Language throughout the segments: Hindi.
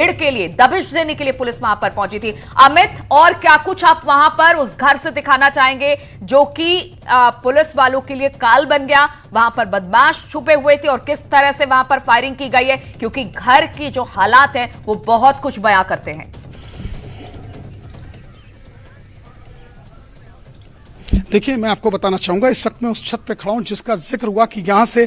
के लिए, दबिश देने के लिए पुलिस वहां पर पहुंची थी। अमित, और क्या कुछ आप वहां पर उस घर से दिखाना चाहेंगे जो कि पुलिस वालों के लिए काल बन गया? वहां पर बदमाश छुपे हुए थे और किस तरह से वहां पर फायरिंग की गई है, क्योंकि घर की जो हालात हैं वो बहुत कुछ बयां करते हैं। देखिए, मैं आपको बताना चाहूंगा, इस वक्त मैं उस छत पे खड़ा हूं जिसका जिक्र हुआ कि यहां से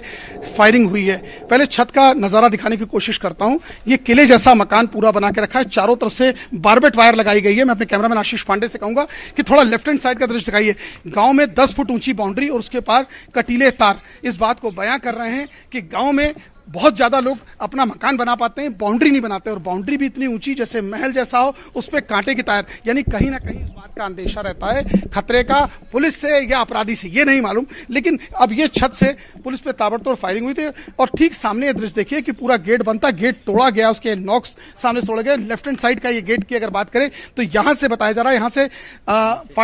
फायरिंग हुई है। पहले छत का नजारा दिखाने की कोशिश करता हूं। ये किले जैसा मकान पूरा बना के रखा है, चारों तरफ से बारबेट वायर लगाई गई है। मैं अपने कैमरामैन आशीष पांडे से कहूंगा कि थोड़ा लेफ्ट हैंड साइड का दृश्य दिखाइए। गांव में 10 फुट ऊंची बाउंड्री और उसके पार कटीले तार इस बात को बयां कर रहे हैं कि गांव में बहुत ज्यादा लोग अपना मकान बना पाते हैं, बाउंड्री नहीं बनाते, और बाउंड्री भी इतनी ऊंची जैसे महल जैसा हो, उस पर कांटे की तार, यानी कहीं ना कहीं इस बात का अंदेशा रहता है खतरे का, पुलिस से या अपराधी से, ये नहीं मालूम। लेकिन अब ये छत से पुलिस पे ताबड़तोड़ फायरिंग हुई थी और ठीक सामने ये दृश्य देखिए कि पूरा गेट बनता, गेट तोड़ा गया, उसके नॉक्स सामने से तोड़े गए। लेफ्ट हैंड साइड का ये गेट की अगर बात करें तो यहां से बताया जा रहा है, यहां से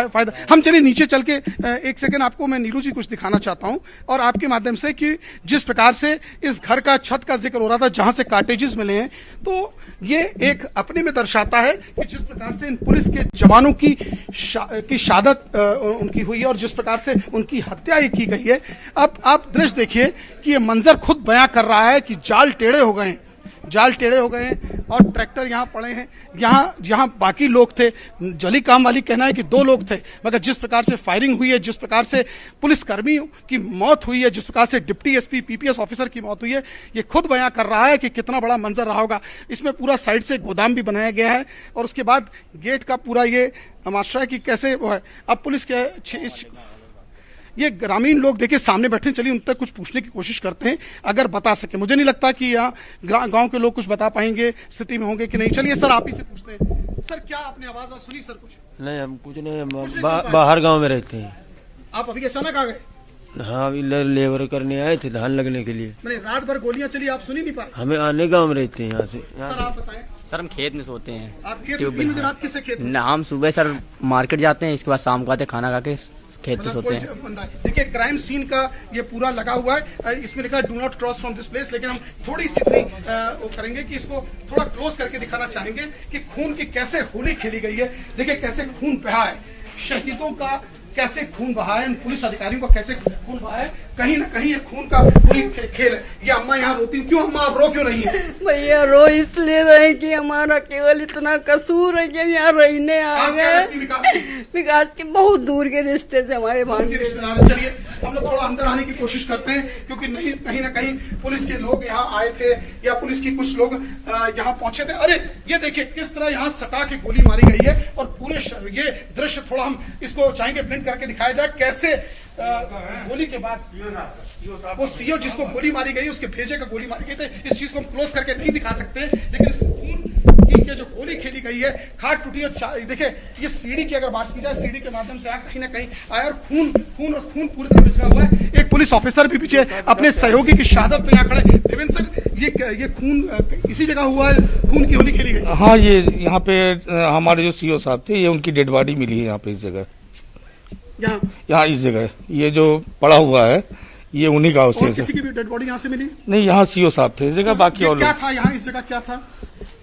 फायदा। हम चलिए नीचे चल के एक सेकंड आपको मैं नीलू जी कुछ दिखाना चाहता हूं और आपके माध्यम से कि जिस प्रकार से इस घर का छत का जिक्र हो रहा था जहां से कार्टेजेस मिले हैं, तो ये एक अपने में दर्शाता है कि जिस प्रकार से इन पुलिस के जवानों की शहादत उनकी हुई है और जिस प्रकार से उनकी हत्या की गई है। अब आप दृश्य देखिए कि ये मंजर खुद बयां कर रहा है कि जाल टेढ़े हो गए हैं, जाल टेढ़े हो गए हैं और ट्रैक्टर यहाँ पड़े हैं। यहाँ बाकी लोग थे, जली काम वाली कहना है कि 2 लोग थे, मगर जिस प्रकार से फायरिंग हुई है, जिस प्रकार से पुलिसकर्मियों की मौत हुई है, जिस प्रकार से डिप्टी एसपी पीपीएस ऑफिसर की मौत हुई है, ये खुद बयां कर रहा है कि कितना बड़ा मंजर रहा होगा। इसमें पूरा साइड से गोदाम भी बनाया गया है और उसके बाद गेट का पूरा ये माशरा है कि कैसे वो है। अब पुलिस के ये ग्रामीण लोग देखिए सामने बैठे, चलिए उन तक कुछ पूछने की कोशिश करते हैं अगर बता सके। मुझे नहीं लगता कि यहाँ गांव के लोग कुछ बता पाएंगे, स्थिति में होंगे कि नहीं। चलिए सर आप ही से पूछते हैं। सर क्या आपने आवाज सुनी? सर कुछ नहीं, हम कुछ नहीं, बाहर गांव में रहते हैं। आप अभी अचानक आ गए? हाँ, लेबर करने आए थे, धान लगने के लिए। मैंने रात भर गोलियां चली, आप सुनी नहीं पाए? हमें आने गांव में रहते हैं यहाँ से। सर आप बताएं। सर हम खेत में सोते हैं। आप खेत में 3 बजे रात किससे खेत में? ना, हम सुबह सर मार्केट जाते हैं, इसके बाद शाम को आते हैं, खाना खा के खेत पे सोते हैं। देखिए क्राइम सीन का ये पूरा लगा हुआ है, इसमें लिखा है do not cross from this place, लेकिन हम थोड़ी सी इतनी वो करेंगे कि इसको थोड़ा क्लोज करके दिखाना चाहेंगे कि खून की कैसे होली खेली गई है। देखिए कैसे खून बहा है, शहीदों का कैसे खून बहा है, पुलिस अधिकारियों का कैसे खून बहा है। कहीं ना कहीं ये खून का पूरी खेल है। ये अम्मा यहाँ रोती, क्यों अम्मा आप रो क्यों रही हैं? भैया रो इसलिए रहे कि हमारा केवल इतना कसूर है कि हम यहाँ रहने आ गए। विकास के बहुत दूर के रिश्ते से हमारे रिश्तेदार। चलिए हम लोग थोड़ा अंदर आने की कोशिश करते हैं, क्योंकि नहीं कहीं ना कहीं पुलिस के लोग यहाँ आए थे या पुलिस की कुछ लोग यहाँ पहुंचे थे। अरे ये देखिए किस तरह यहाँ सटा के गोली मारी गई है और पूरे ये दृश्य थोड़ा हम इसको चाहेंगे प्रिंट करके दिखाया जाए। कैसे गोली के बाद वो सीओ जिसको गोली मारी गई उसके भेजे का गोली मारी गई थी। इस चीज को हम क्लोज करके नहीं दिखा सकते, लेकिन इस खून की जो गोली खेली गई है, खाट टूटी है। देखिए ये सीढ़ी की अगर बात की जाए, सीढ़ी के माध्यम से कहीं ना कहीं आया और खून पूरी तरह बिखरा हुआ है। एक पुलिस ऑफिसर भी पीछे अपने सहयोगी की शहादत पे यहाँ खड़े। देवेंद्र सर ये खून इसी जगह हुआ है, खून की होली खेली गई? हाँ, ये यहाँ पे हमारे जो सीओ साहब थे, ये उनकी डेड बॉडी मिली है यहाँ पे, इस जगह, यहाँ इस जगह ये जो पड़ा हुआ है ये उन्हीं का अवशेष है। किसी की भी डेड बॉडी यहाँ से मिली? नहीं, यहाँ सीओ साहब थे इस जगह, बाकी और क्या था यहाँ? इस जगह क्या था?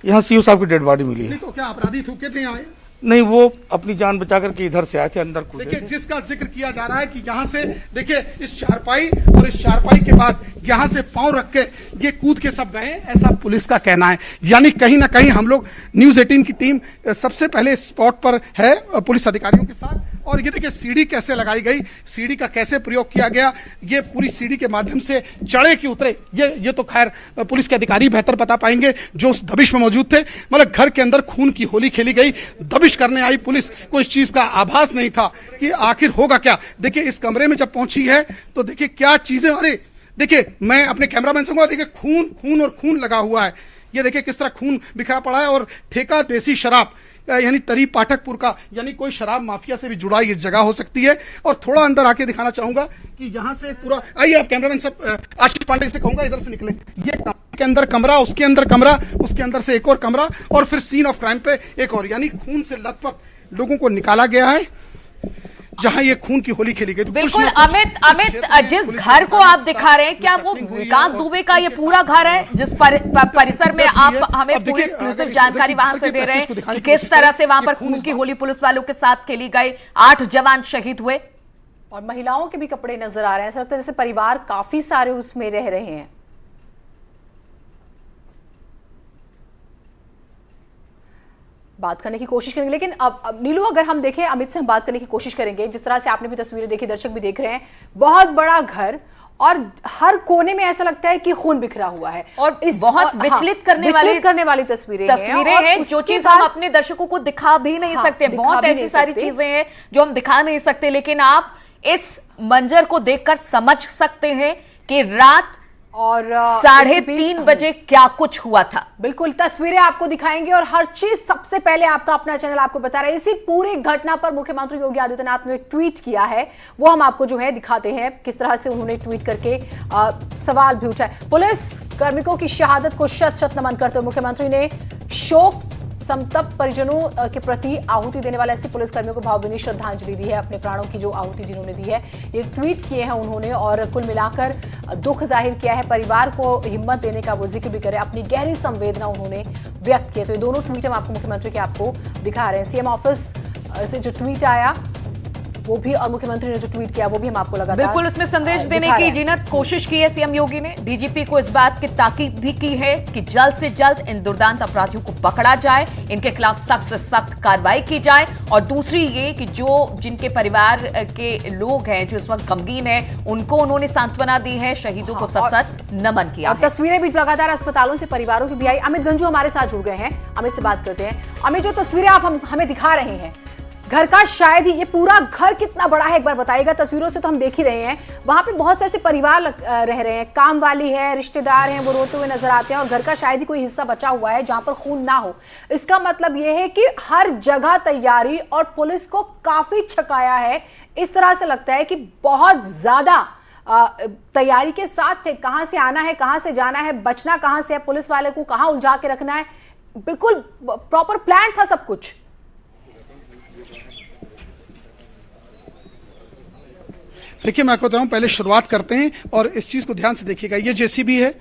यहाँ सीओ साहब की डेड बॉडी मिली है। नहीं तो क्या अपराधी थूके थे यहाँ? नहीं, वो अपनी जान बचा करके इधर से आए थे, अंदर कूदे थे। देखिए जिसका जिक्र किया जा रहा है कि यहाँ से देखिए इस चारपाई और इस चारपाई के बाद यहाँ से पांव रख के ये कूद के सब गए, ऐसा पुलिस का कहना है। यानी कहीं ना कहीं हम लोग न्यूज 18 की टीम सबसे पहले स्पॉट पर है पुलिस अधिकारियों के साथ। और ये देखिए सीढ़ी कैसे लगाई गई, सीढ़ी का कैसे प्रयोग किया गया, ये पूरी सीढ़ी के माध्यम से चढ़े कि उतरे, ये तो खैर पुलिस के अधिकारी बेहतर बता पाएंगे जो उस दबिश में मौजूद थे। मतलब घर के अंदर खून की होली खेली गई, दबिश करने आई पुलिस को इस चीज का आभास नहीं था कि आखिर होगा क्या। देखिए इस कमरे में जब पहुंची है तो देखिए क्या चीजें, अरे देखिए मैं अपने कैमरामैन से कहूंगा, देखिए खून और खून लगा हुआ है। ये देखिए किस तरह खून बिखरा पड़ा है और ठेका देसी शराब यानी तरी पाठकपुर का, यानी कोई शराब माफिया से भी जुड़ा ये जगह हो सकती है। और थोड़ा अंदर आके दिखाना चाहूंगा कि यहाँ से पूरा, आइए आप कैमरामैन सब आशीष पांडे से कहूंगा इधर से निकले। ये के अंदर कमरा, उसके अंदर कमरा, उसके अंदर से एक और कमरा और फिर सीन ऑफ क्राइम पे एक और, यानी खून से लथपथ लोगों को निकाला गया है। जहां ये खून की होली खेली गई। तो बिल्कुल अमित जिस घर को आप दिखा रहे हैं, क्या वो विकास दुबे का ये पूरा घर है जिस परिसर में आप हमें पूरी एक्सक्लूसिव जानकारी वहां से दे रहे हैं कि किस तरह से वहां पर खून की होली पुलिस वालों के साथ खेली गई, 8 जवान शहीद हुए और महिलाओं के भी कपड़े नजर आ रहे हैं। ऐसा लगता है जैसे परिवार काफी सारे उसमें रह रहे हैं। बात करने की कोशिश करेंगे, लेकिन अब नीलू अगर हम देखें, अमित से हम बात करने की कोशिश करेंगे। जिस तरह से आपने भी तस्वीरें देखी, दर्शक भी देख रहे हैं, बहुत बड़ा घर और हर कोने में ऐसा लगता है कि खून बिखरा हुआ है और बहुत विचलित करने वाली तस्वीरें हैं जो चीज हम अपने दर्शकों को दिखा भी नहीं सकते। बहुत ऐसी सारी चीजें हैं जो हम दिखा नहीं सकते, लेकिन आप इस मंजर को देखकर समझ सकते हैं कि रात और 3:30 बजे क्या कुछ हुआ था। बिल्कुल तस्वीरें आपको दिखाएंगे और हर चीज सबसे पहले आपका अपना चैनल आपको बता रहा है। इसी पूरी घटना पर मुख्यमंत्री योगी आदित्यनाथ ने ट्वीट किया है, वो हम आपको जो है दिखाते हैं किस तरह से उन्होंने ट्वीट करके सवाल भी उठाए। पुलिस कार्मिकों की शहादत को शत शत नमन करते हुए मुख्यमंत्री ने शोक संतप्त परिजनों के प्रति आहुति देने वाले ऐसे पुलिसकर्मियों को भावभीनी श्रद्धांजलि दी है। अपने प्राणों की जो आहुति जिन्होंने दी है, ये ट्वीट किए हैं उन्होंने और कुल मिलाकर दुख जाहिर किया है। परिवार को हिम्मत देने का वो जिक्र भी करे, अपनी गहरी संवेदना उन्होंने व्यक्त किया। तो ये दोनों ट्वीट हम आपको मुख्यमंत्री के आपको दिखा रहे हैं। सीएम ऑफिस से जो ट्वीट आया वो भी और मुख्यमंत्री ने जो ट्वीट किया वो भी हम आपको लगातार बिल्कुल उसमें संदेश देने की जीनत कोशिश की है सीएम योगी ने। डीजीपी को इस बात की ताकीद भी की है कि जल्द से जल्द इन दुर्दांत अपराधियों को पकड़ा जाए, इनके खिलाफ सख्त से सख्त कार्रवाई की जाए। और दूसरी ये कि जो जिनके परिवार के लोग हैं जो इस वक्त गमगीन है, उनको उन्होंने सांत्वना दी है, शहीदों को सत नमन किया। तस्वीरें भी लगातार अस्पतालों से परिवारों की भी आई। अमित गंजू हमारे साथ जुड़ गए हैं, अमित से बात करते हैं। अमित, जो तस्वीरें आप हमें दिखा रहे हैं घर का, शायद ही ये पूरा घर कितना बड़ा है एक बार बताइएगा। तस्वीरों से तो हम देख ही रहे हैं, वहां पे बहुत से ऐसे परिवार रह रहे हैं, काम वाली है, रिश्तेदार हैं, वो रोते हुए नजर आते हैं और घर का शायद ही कोई हिस्सा बचा हुआ है जहां पर खून ना हो। इसका मतलब ये है कि हर जगह तैयारी और पुलिस को काफी छकाया है। इस तरह से लगता है कि बहुत ज्यादा तैयारी के साथ थे। कहां से आना है, कहां से जाना है, बचना कहां से है, पुलिस वाले को कहां उलझा के रखना है, बिल्कुल प्रॉपर प्लान था सब कुछ। देखिए, मैं कहता हूं पहले शुरुआत करते हैं और इस चीज को ध्यान से देखिएगा। ये जेसीबी है,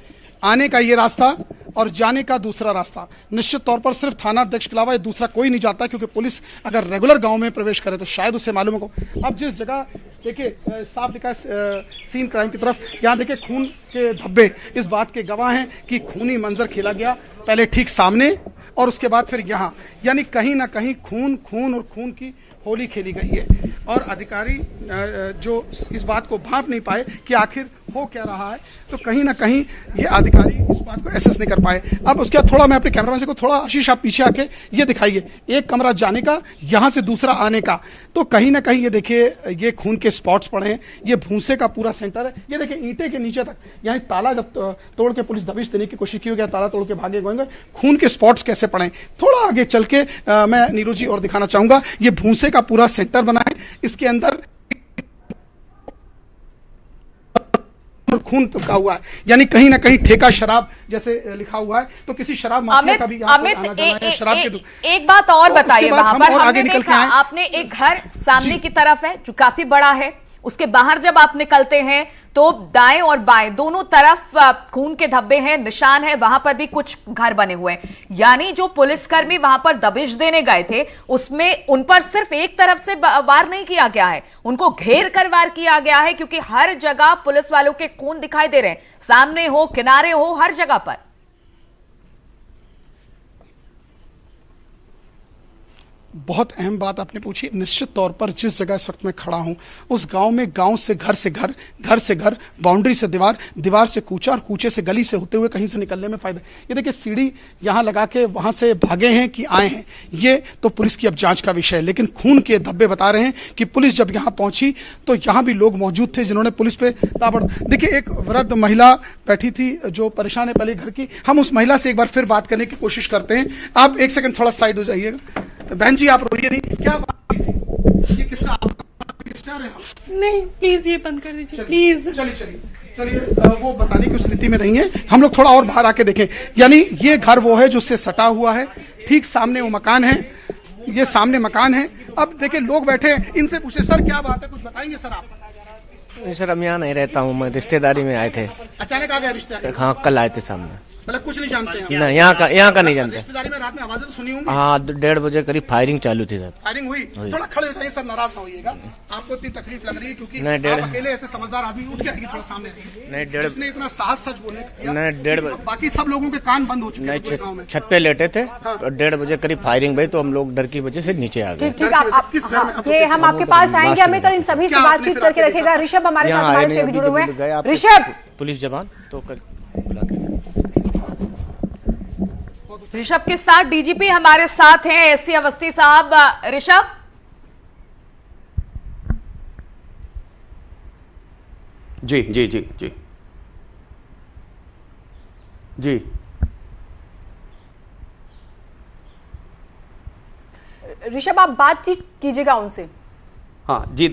आने का ये रास्ता और जाने का दूसरा रास्ता। निश्चित तौर पर सिर्फ थाना अध्यक्ष के अलावा दूसरा कोई नहीं जाता, क्योंकि पुलिस अगर रेगुलर गांव में प्रवेश करे तो शायद उसे मालूम हो। अब जिस जगह देखिए साफ लिखा है सीन क्राइम की तरफ, यहाँ देखिए खून के धब्बे इस बात के गवाह हैं कि खूनी मंजर खेला गया, पहले ठीक सामने और उसके बाद फिर यहाँ, यानी कहीं ना कहीं खून खून और खून की होली खेली गई है। और अधिकारी जो इस बात को भांप नहीं पाए कि आखिर हो क्या रहा है, तो कहीं ना कहीं ये अधिकारी इस बात को एसेस नहीं कर पाए। अब उसके बाद थोड़ा मैं अपने कैमरामैन से को थोड़ा आशीष आप पीछे आके ये दिखाइए, एक कमरा जाने का, यहाँ से दूसरा आने का, तो कहीं ना कहीं ये देखिए ये खून के स्पॉट्स पड़े हैं। ये भूसे का पूरा सेंटर है, ये देखिए ईंटे के नीचे तक, यहाँ ताला जब तोड़ के पुलिस दबिश देने की कोशिश की हो गया, ताला तोड़ के भागे गए, खून के स्पॉट्स कैसे पड़े। थोड़ा आगे चल के मैं नीरू जी और दिखाना चाहूंगा, ये भूसे का पूरा सेंटर बना है, इसके अंदर खून का हुआ है, यानी कहीं ना कहीं ठेका शराब जैसे लिखा हुआ है, तो किसी शराब माफिया का भी एक बात और बताइए। वहां पर हमने देखा आपने एक घर सामने की तरफ है जो काफी बड़ा है, उसके बाहर जब आप निकलते हैं तो दाएं और बाएं दोनों तरफ खून के धब्बे हैं, निशान है, वहां पर भी कुछ घर बने हुए हैं। यानी जो पुलिसकर्मी वहां पर दबिश देने गए थे, उसमें उन पर सिर्फ एक तरफ से वार नहीं किया गया है, उनको घेर कर वार किया गया है, क्योंकि हर जगह पुलिस वालों के खून दिखाई दे रहे हैं, सामने हो, किनारे हो, हर जगह पर। बहुत अहम बात आपने पूछी। निश्चित तौर पर जिस जगह इस वक्त मैं खड़ा हूं, उस गांव में गांव से घर से घर, घर से घर, बाउंड्री से दीवार, दीवार से कूचा और कूचे से गली से होते हुए कहीं से निकलने में फायदा। ये देखिए सीढ़ी यहां लगा के वहां से भागे हैं कि आए हैं, ये तो पुलिस की अब जांच का विषय है। लेकिन खून के धब्बे बता रहे हैं कि पुलिस जब यहां पहुंची तो यहां भी लोग मौजूद थे जिन्होंने पुलिस पे ताबड़। देखिए एक वृद्ध महिला बैठी थी जो परेशान है पहले घर की, हम उस महिला से एक बार फिर बात करने की कोशिश करते हैं। आप एक सेकंड थोड़ा साइड हो जाइएगा। बहन जी आप रोइए नहीं, क्या बात हुई थी? ये किसका नहीं, प्लीज ये बंद कर दीजिए प्लीज। चलिए वो बताने की स्थिति में नहीं है, हम लोग थोड़ा और बाहर आके देखें। यानी ये घर वो है जो उससे सटा हुआ है, ठीक सामने वो मकान है ये सामने मकान है। अब देखिए लोग बैठे हैं, इनसे पूछे सर क्या बात है, कुछ बताएंगे सर आप? नहीं सर, अब यहाँ नहीं रहता हूँ मैं, रिश्तेदारी में आए थे। अचानक आ गए रिश्तेदारी? हाँ, कल आए थे सामने। मतलब कुछ नहीं जानते हैं? नहीं, यहाँ का नहीं जानते। रिश्तेदारी में रात में आवाजें तो सुनी होंगी? हाँ, 1:30 बजे करीब फायरिंग चालू थी सर। फायरिंग हुई? थोड़ा खड़े हो जाइए सर, नाराज ना होइएगा। आपको इतनी तकलीफ लग रही है क्योंकि नहीं, आप अकेले ऐसे समझदर आदमी, उठ के आइए थोड़ा सामने आइए। नहीं, जिसने इतना साहस सच बोलने का किया। नहीं, 1:30 बजे। बाकी सब लोगों के कान बंद हो चुके हैं पूरे गाँव में। छत पे लेटे थे और 1:30 बजे करीब फायरिंग हुई तो हम लोग डर की वजह से नीचे आ गए। ठीक, ये हम आपके पास आएंगे अमित, और इन सभी से बातचीत करके रखेगा। ऋषभ हमारे साथ हमारे से जुड़े हुए हैं। ऋषभ, पुलिस जवान तो बुला के ऋषभ के साथ डीजीपी हमारे साथ हैं, एससी अवस्थी साहब। ऋषभ, जी जी जी जी जी ऋषभ आप बातचीत कीजिएगा उनसे। हाँ जी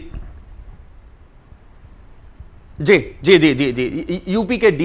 जी जी जी जी जी यूपी के डी